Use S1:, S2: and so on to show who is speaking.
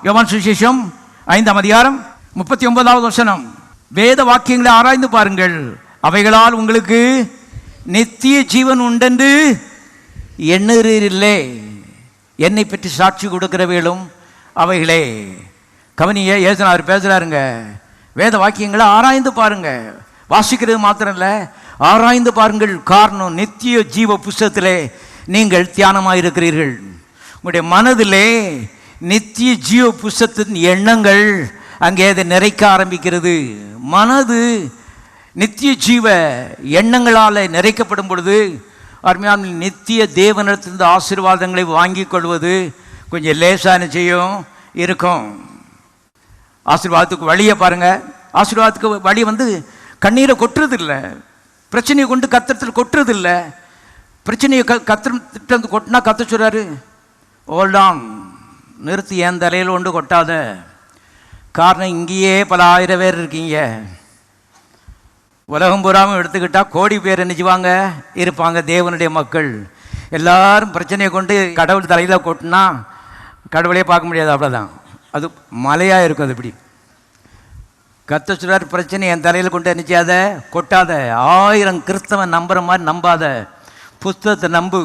S1: யோவான் சுவிசேஷம் 5ஆம் அதிகாரம் 39வது வசனம். வேத வாக்கியங்களை ஆராய்ந்து பாருங்கள், அவைகளால் உங்களுக்கு நித்திய ஜீவன் உண்டென்று எண்ணுகிறீர்களே. என்னை பற்றி சாட்சி கொடுக்கிறவைகளும் அவைகளே. கவனிய ஏசுநாதர் பேசுகிறாருங்க. வேத வாக்கியங்களை ஆராய்ந்து பாருங்க. வாசிக்கிறது மாத்திரம் இல்லை, ஆராய்ந்து பாருங்கள். காரணம், நித்திய ஜீவ புஸ்தகத்திலே நீங்கள் தியானமாக இருக்கிறீர்கள். உங்களுடைய மனதிலே நித்திய ஜீவ புஸ்தகத்தின் எண்ணங்கள் அங்கே அதை நிறைக்க ஆரம்பிக்கிறது. மனது நித்திய ஜீவ எண்ணங்களால் நிறைக்கப்படும் பொழுது அருமையான நித்திய தேவனிடத்திலிருந்து ஆசீர்வாதங்களை வாங்கி கொள்வது கொஞ்சம் லேசான செய்யும் இருக்கும். ஆசீர்வாதத்துக்கு வழியை பாருங்கள். ஆசீர்வாதத்துக்கு வழி கண்ணீரை கொட்டுறதில்லை, பிரச்சனையை கொண்டு கத்திரத்தில் கொட்டுறதில்லை. பிரச்சனையை கத்திரத்து கொட்டினா கத்த சொல்கிறாரு, ஓல்டான், நிறுத்தி என் தலையில் கொண்டு கொட்டாத. காரணம், இங்கேயே பல ஆயிரம் பேர் இருக்கீங்க. உலகம் பூராமல் எடுத்துக்கிட்டால் கோடி பேர் நினைச்சுவாங்க இருப்பாங்க தேவனுடைய மக்கள். எல்லாரும் பிரச்சனையை கொண்டு கடவுள் தலையில் கொட்டினா கடவுளே பார்க்க முடியாது, அவ்வளோதான். அது மலையாக இருக்கும். அது இப்படி கத்த சொல்றார், பிரச்சனை என் தலையில் கொண்டு நினைச்சாத, கொட்டாத. 1000 கிறிஸ்தவன் நம்புற மாதிரி நம்பாத, புஸ்தகத்தை நம்பு.